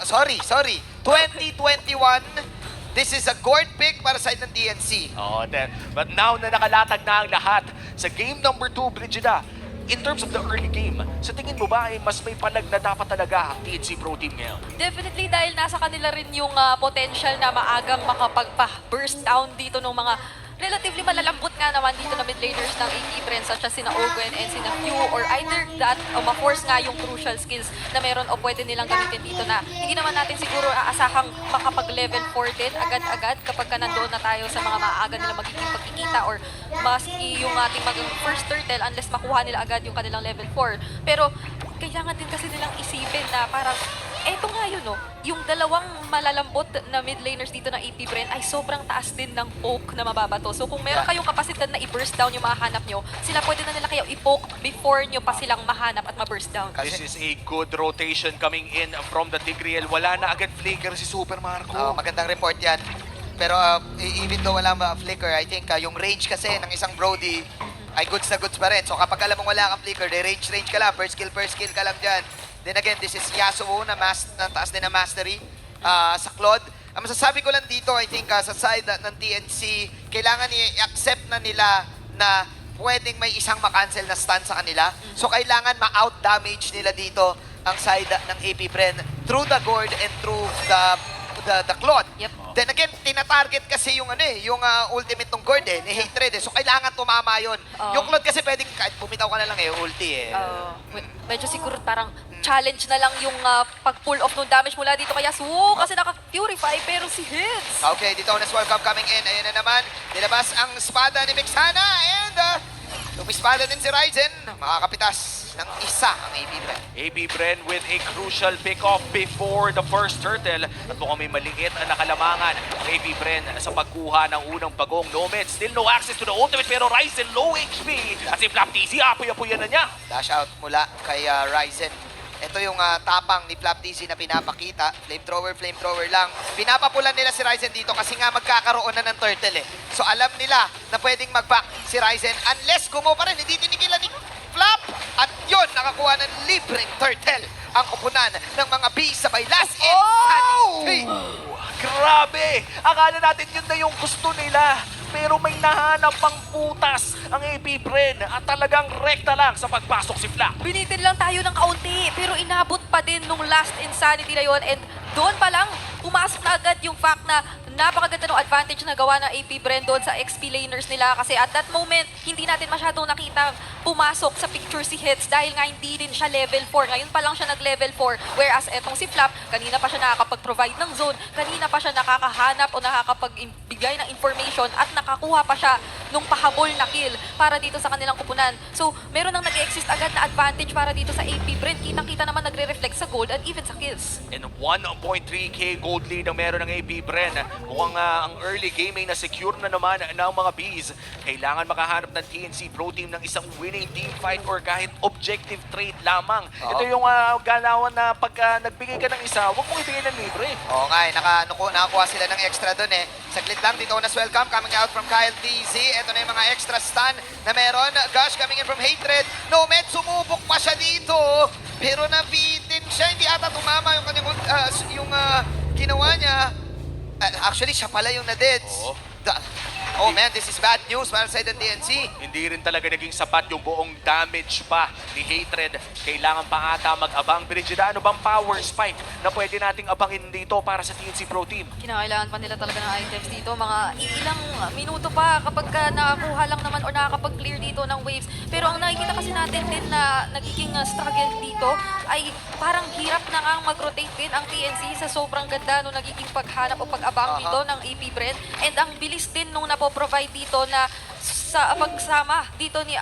Sorry. 2021. This is a gourd pick para sa side ng TNC. Oh, but now na nakalatag na ang lahat sa game number 2, Brigida, in terms of the early game, sa tingin mo ba ay mas may palag na dapat talaga ang TNC Pro Team ngayon? Definitely dahil nasa kanila rin yung potential na maagang makapagpa-burst down dito ng mga relatively malalambot nga naman dito na mid laners ng AP Friends such as sina Ogwen and sina Q or either that ma-force nga yung crucial skills na meron o pwede nilang gamitin dito na hindi naman natin siguro aasahang makapag-level 4 din agad-agad kapag ka nandoon na tayo sa mga maaga nila magiging pagkikita or maski yung ating first turtle unless makuha nila agad yung kanilang level 4. Pero kailangan din kasi nilang isipin na parang eto nga yun, no? Yung dalawang malalambot na mid laners dito ng AP Bren ay sobrang taas din ng poke na mababato. So kung meron kayong kapasidad na i-burst down yung mahanap nyo, sila pwede na nila kayo i-poke before nyo pa silang mahanap at ma-burst down. This is a good rotation coming in from the Tigreal. Wala na agad flicker si Super Marco. Magandang report yan. Pero even though wala flicker, I think yung range kasi ng isang Brody ay goods na goods pa rin. So kapag alam mong wala kang flicker, range ka lang. First kill ka lang dyan. Then again, this is Yasuo na taas din na mastery sa Claude. Ang masasabi ko lang dito, I think sa side ng TNC, kailangan i-accept na nila na pwedeng may isang makancel na stun sa kanila. So kailangan ma-out damage nila dito ang side ng AP Bren through the Gourd and through the Claude. Yep. Then again, tinatarget kasi yung yung ultimate ng Gourd ni Hatred So kailangan tumama yun. Yung Claude kasi pwedeng kahit bumitaw ka na lang ulti Medyo siguro parang challenge na lang yung pag-pull off ng damage mula dito kay Yasuo kasi naka-purify pero si Hits. Okay, dito na welcome coming in. Ayun na naman, nilabas ang espada ni Mixana and lumispada din si Ryzen. Makakapitas ng isa ang AB Bren. AB Bren with a crucial pick-off before the first turtle. At mukhang may maliit na nakalamangan ang AB Bren sa pagkuha ng unang bagong Nomad. Still no access to the ultimate pero Ryzen low HP. At si Flap TC, apoy-apoyan na niya. Dash out mula kay Ryzen. Ito yung tapang ni Flap TC na pinapakita. Flamethrower lang. Pinapapulan nila si Ryzen dito kasi nga magkakaroon na ng turtle So alam nila na pwedeng mag-back si Ryzen unless gumo pa rin. Hindi tinigilan ni Flap. At yun, nakakuha ng libreng turtle ang kupunan ng mga bees sabay last insanity. Grabe! Akala natin yun na yung gusto nila. Pero may nahanap pang putas ang AP Bren at talagang rekta lang sa pagpasok si Flap. Binitin lang tayo ng kaunti pero inabot pa din nung last insanity na yun and doon pa lang pumasok na agad yung fact na napakaganda ng advantage na gawa ng AP Bren doon sa XP laners nila kasi at that moment hindi natin masyadong nakita pumasok sa picture si Hits dahil nga hindi din siya level 4. Ngayon pa lang siya nag-level 4 whereas etong si Flap kanina pa siya nakakapag-provide ng zone, kanina pa siya nakakahanap o nakakapagbigay ng information at nakakuha pa siya nung pahabol na kill para dito sa kanilang kupunan. So, meron nang nag-exist agad na advantage para dito sa AP Bren. Kitang-kita naman nagre-reflect sa gold and even sa kills. And 1.3k gold lead ang meron ng AP Bren. Mukhang ang early game ay na-secure na naman ng mga bees. Kailangan makahanap ng TNC Pro Team ng isang winning team fight or kahit objective trade lamang. Ito yung galawan na pagka nagbigay ka ng isa, huwag mong ibigay ng libre. Oo nga nakakuha sila ng extra doon Saglit lang, dito na welcome coming out from Kyle TZ. Ito na yung mga extra stun na meron. Gush coming in from Hatred. Nomad, sumubok pa siya dito. Pero nabitin siya. Hindi ata tumama yung kanyang ginawa niya. Actually, siya pala yung na-deads. Oh man, this is bad news para sa ng TNC. Hindi rin talaga naging sapat yung buong damage pa ni Hatred. Kailangan pa ata mag-abang. Brigida, ano bang power spike na pwede nating abangin dito para sa TNC Pro Team? Kinakailangan pa nila talaga ng items dito. Mga ilang minuto pa kapag nakakuha lang naman o nakakapag-clear dito ng waves. Pero ang nakikita kasi natin din na nagiging struggle dito ay parang hirap na nga mag-rotate din ang TNC sa sobrang ganda nung nagiging paghanap o pag-abang dito ng AP Bren. And ang bilis din nung provide dito na sa pagsama dito ni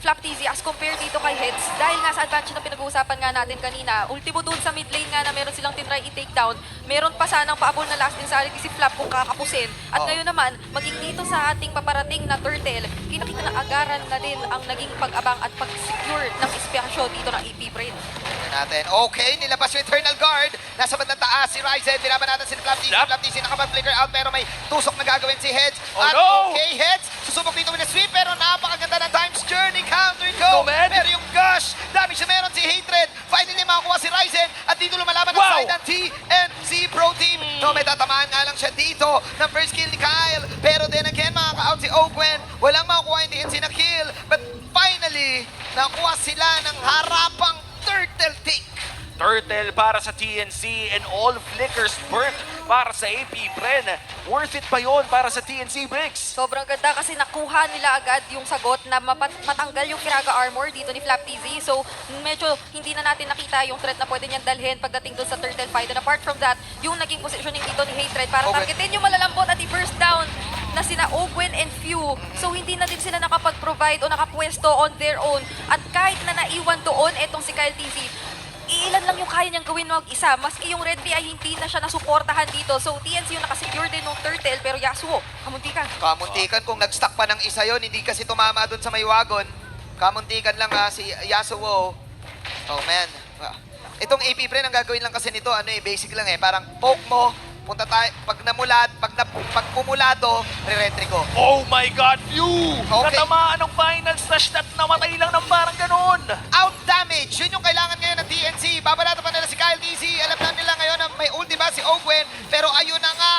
Flap TZ as compared dito kay Heads. Dahil nga sa advantage na pinag-uusapan nga natin kanina, ultimo doon sa mid lane nga na meron silang tinry i-take down, meron pa sanang paabol na last insanity si Flap kung kakapusin. At ngayon naman, maging dito sa ating paparating na turtle, kinakita na agaran na din ang naging pag-abang at pag-secure ng espasyo dito ng AP Bren. Natin. Okay, nilabas yung Eternal Guard. Nasa bandang taas si Ryzen. Binaban natin si Flap TZ. Flap TZ nakapag-flicker out pero may tusok na gagawin si Heads. At okay, Heads. Susubok dito with a sweep pero napakaganda ng Times Journey counter go. Pero yung Gush, dami siya meron doon si Hatred. Finally makakuha si Ryzen at dito lumalaban ang Wow! side ng TNC Pro Team. No, may tatamaan nga lang siya dito ng first kill ni Kyle. Pero then again, makaka-out si Ogwen. Walang makukuha yung TNC na kill. But finally, nakuha sila ng harapang turtle tick. Turtle para sa TNC and all flickers burnt para sa AP Bren. Worth it ba yun para sa TNC, Bricks? Sobrang ganda kasi nakuha nila agad yung sagot na matanggal yung Kiraga armor dito ni Flap TZ. So medyo hindi na natin nakita yung threat na pwede niyang dalhin pagdating doon sa turtle fight. And apart from that, yung naging positioning dito ni Hatred para Okay. targetin yung malalambot at i-burst down na sina Ogwen and Few. So hindi na din sila nakapag-provide o nakapwesto on their own. At kahit na naiwan doon etong si Kyle TZ, iilan lang yung kaya niyang gawin mag-isa. Maski yung Red Bee ay hindi na siya nasuportahan dito. So TNC yung nakasecure din ng turtle pero Yasuo, kamuntikan. Kamuntikan kung nag-stack pa ng isa yon, hindi kasi tumama doon sa may wagon. Kamuntikan lang si Yasuo. Oh man. Itong AP Bren, ang gagawin lang kasi nito, basic lang parang poke mo, punta tayo, pag pumulado, re-retry ko. Oh my God, Few! Okay. Natamaan ng final slash at namatay lang ng parang ganun. Out damage, yun yung kailangan ngayon ng TNC. Babalata pa nila si Kyle DC. Alam na nila ngayon na may ulti ba si Ogwen. Pero ayun na nga,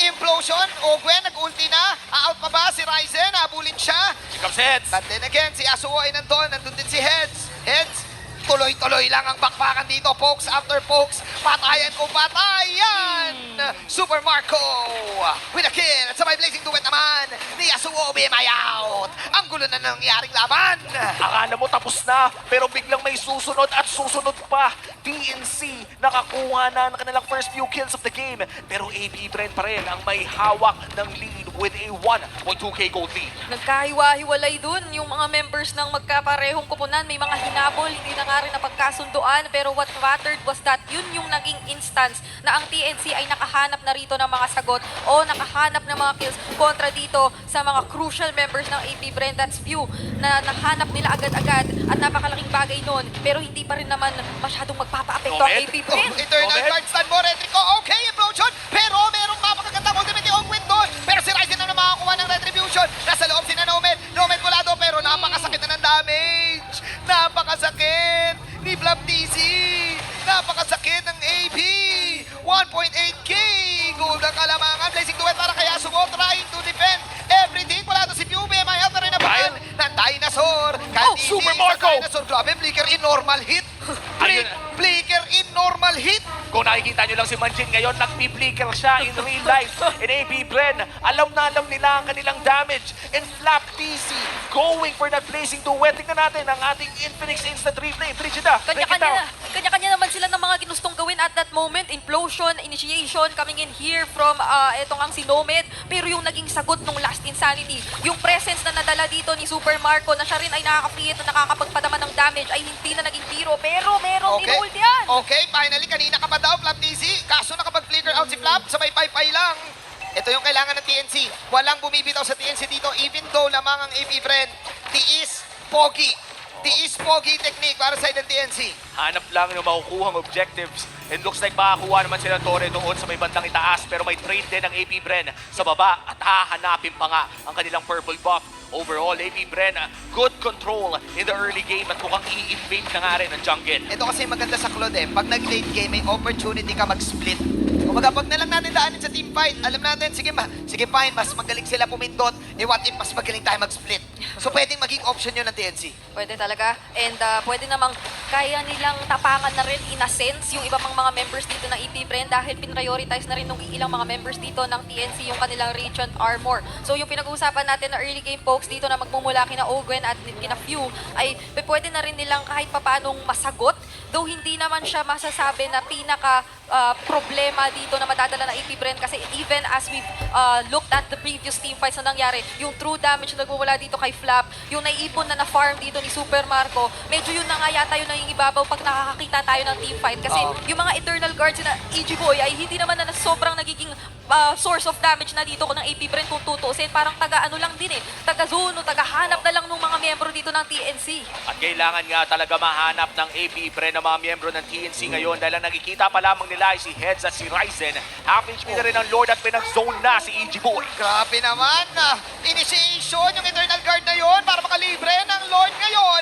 implosion. Ogwen, nag-ulti na. Out pa ba si Ryzen? Habulin siya. Here comes Heads. But then again, si Yasuo ay nandun din si Heads. Heads, tuloy-tuloy lang ang bakbakan dito. Pokes after pokes. Patayan ko patayan! Super Marco with a kill. At sabay blazing duet naman ni Yasuo BMI out. Ang gulo na nangyaring laban. Akala mo tapos na, pero biglang may susunod at susunod pa. TNC nakakuha na ng kanilang first few kills of the game. Pero AP Bren pa rin ang may hawak ng lead with a 1.2k gold lead. Nagkahiwa-hiwalay dun yung mga members ng magkaparehong kupunan. May mga hinabol, hindi na nga rin napagkasunduan. Pero what mattered was that yun yung naging instance na ang TNC ay nakahanap na rito ng mga sagot o nakahanap ng mga kills kontra dito sa mga crucial members ng AP Bren. That's Few na nahanap nila agad-agad at napakalaking bagay nun. Pero hindi pa rin naman masyadong magpapaapekto ang Nomad? AP Bren. Eternal Nomad? Guard stand mo, Retrico. Okay, implosion. Pero merong mapakagandang ultimate ni Ogwen doon. Pero si Ryzen na makakuha ng retribution. Nasa loob si Nomad. Nomad kulado pero napakasakit na ng damage. Napakasakit ni Flap TZ. Napakasakit ng AP. 1.8k. Gold ang kalamangan. Blazing duet para kay Yasuo. Trying to defend everything. Wala to si Pew. May out na rin naman ng Dinosaur. Oh, Super Marco! Dinosaur. Grabe, Flicker in normal hit. Ayun. Flicker in normal hit. Kung nakikita nyo lang si Manjin ngayon, nag-flicker siya in real life. In AP Bren, alam na alam nila ang kanilang damage. And Flap TC going for that blazing duet. Tingnan natin ang ating Infinix instant replay. Brigida, break it down. Kanya-kanya naman sila ng mga ginustong gawin at that moment. Implosion, initiation, coming in here from etong ang si Nomad. Pero yung naging sagot nung last insanity, yung presence na nadala dito ni Super Marco na siya rin ay nakaka-free at nakakapagpadama ng damage ay hindi na naging biro. Pero merong inult yan. Okay, finally, kanina ka pa daw, Flap TC. Kaso nakapag-flicker out si Flap, sabay pay-pay lang. Ito yung kailangan ng TNC. Walang bumibitaw sa TNC dito, even though lamang ang AP Bren. Tiis, pogi. Tiis, pogi technique para sa ng TNC. Hanap lang yung makukuhang objectives. And looks like makakuha naman sila Torre doon sa may bandang itaas. Pero may trade din ng AP Bren sa baba at hahanapin pa nga ang kanilang purple buff. Overall, AP Bren, good control in the early game at mukhang i-invade na nga rin ang jungle. Ito kasi maganda sa Claude pag nag-late game, may opportunity ka mag-split. Kumaga, pag na lang natin daanin sa team fight, alam natin, sige fine, mas magaling sila pumindot, what if mas magaling tayo mag-split? So pwedeng maging option yun ng TNC. Pwede talaga. And pwede namang kaya nilang tapangan na rin in a sense yung iba pang mga members dito ng EP Bren dahil pinrioritize na rin ng ilang mga members dito ng TNC yung kanilang Radiant Armor. So yung pinag-uusapan natin na early game folks dito na magmumula kina Ogwen at kina Few ay pwede na rin nilang kahit papaanong masagot. Though hindi naman siya masasabi na pinaka problema dito na madadala ng AP Bren kasi even as we've looked at the previous team fights na nangyari, yung true damage na nagmumula dito kay Flap, yung naiipon na na-farm dito ni Super Marco, medyo yun na nga yata yung nangingibabaw pag nakakakita tayo ng team fight kasi yung mga Eternal Guards na EG Boy ay hindi naman na sobrang nagiging source of damage na dito ng AP Bren kung tutuusin. Parang taga-ano lang din taga-zone, taga-hanap na lang ng mga miyembro dito ng TNC. At kailangan nga talaga mahanap ng AP Bren ng mga miyembro ng TNC ngayon dahil ang nakikita pa lamang nila nakahiwalay si Heads at si Ryzen. Half HP na rin ang Lord at pinag-zone na si EG Boy. Grabe naman na initiation yung Eternal Guard na yon para makalibre ng Lord ngayon.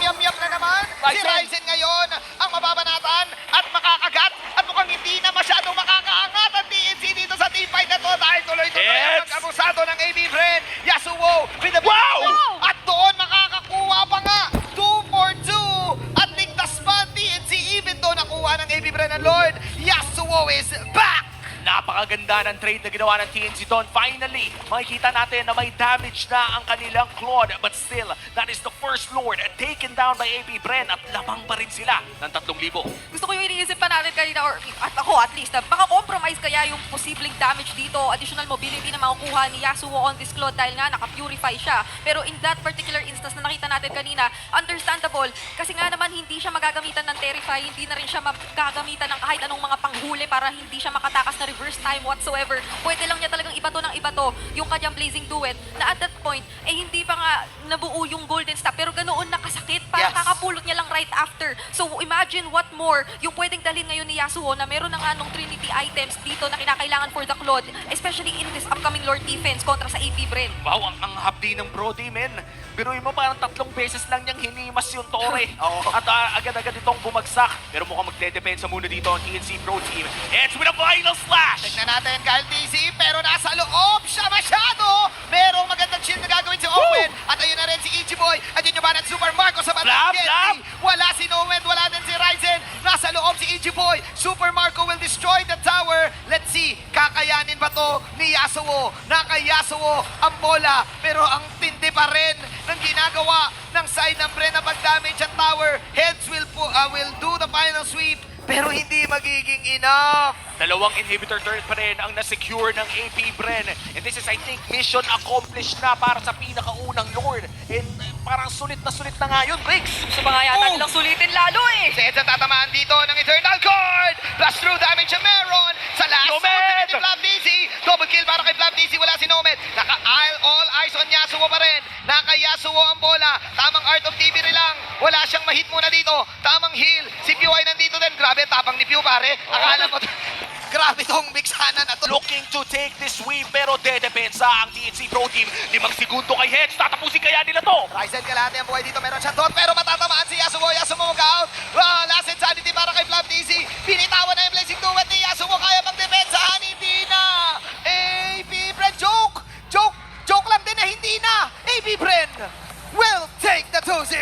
Yam na naman. Si Ryzen. Ryzen ngayon ang mababanatan at makakagat at mukhang hindi na masyadong makakaangat ang TNC dito sa team fight na to dahil tuloy-tuloy ang Yes. pag-abusado ng AB Friend. Yasuo with the Wow! At doon makakakuha pa nga 2 for 2 at ligtas pa ang TNC even though nakuha ng AB Friend ng Lord. Yasuo is back! Napakaganda ng trade na ginawa ng TNC doon. Finally, makikita natin na may damage na ang kanilang Claude. But still, that is the first Lord taken down by AB Bren at lamang pa rin sila ng 3,000. Gusto ko yung iniisip pa natin kanina, or at ako at least, na baka compromise kaya yung posibleng damage dito, additional mobility na makukuha ni Yasuo on this Claude dahil nga naka-purify siya. Pero in that particular instance na nakita natin kanina, understandable, kasi nga naman hindi siya magagamitan ng Terrify, hindi na rin siya magagamitan ng kahit anong mga panghuli para hindi siya makatakas na reverse time whatsoever. Pwede lang niya talagang ibato ng ibato yung kanyang Blazing Duet na at that point, eh hindi pa nga nabuo yung Golden Staff, pero ganoon nakasakit, parang Yes. kakapulot niya lang right after. So imagine what more yung pwedeng dalhin ngayon ni Yasuo na meron na nga nung Trinity items dito na kinakailangan for the Claude, especially in this upcoming Lord defense kontra sa AP Bren. Wow, ang hapdi ng Brody, men. Biruin mo parang 3 beses lang niyang hinimas yung Torre. Oo. At agad-agad itong bumagsak. Pero mukhang magdedepensa muna dito ang TNC Pro Team. It's with a final slash! Tignan natin Kyle TC, pero nasa loob siya masyado! Merong magandang shield na gagawin si Owen. At ayun na rin si Ichi Boy. At yun yung ba ng Super Marco sa Flap, bandang flap! Genji. Wala si Nomed, wala din si Ryzen. Nasa loob si Ichi Boy. Super Marco will destroy the tower. Let's see, kakayanin ba to ni Yasuo? Naka Yasuo ang bola, pero ang tindi pa rin ng ginagawa ng side ng Bren na pag-damage ang tower. Heads will do the final sweep, pero hindi magiging enough. Dalawang inhibitor turret pa rin ang nasecure ng AP Bren. And this is, I think, mission accomplished na para sa pinakaunang Lord. And parang sulit na nga yun, Briggs. Gusto pa nga yata Oh! nilang sulitin lalo eh! Si Edsa tatamaan dito ng Eternal Cord. Plus true damage ang meron. Sa last Nomed! ultimate ni Flap DC. Double kill para kay Flap DC. Wala si Nomed. All eyes on Yasuo pa rin. Naka Yasuo ang bola. Tamang Art of TV lang. Wala siyang mahit muna dito. Tamang heal. Si Pew ay nandito din. Grabe, tapang ni Pew pare. Akala mo, grabe tong bigsana na to. Looking to take this sweep pero dedepensa ang TNC Pro Team. 5 segundo kay Heads. Tatapusin kaya nila to. Ryzen kalahati ang buhay dito. Meron siya dot pero matatamaan si Yasuo. Yasuo mag-out. Last insanity para kay Flap DC. Binitawan na yung Blazing Duet ni Yasuo. Kaya pang-depensahan. Hindi na. AB Bren. Joke lang din na hindi na. AB Bren will take the 2-0.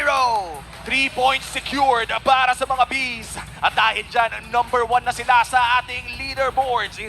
3 points secured para sa mga Bees. At dahil dyan, number 1 na sila sa ating leaderboards.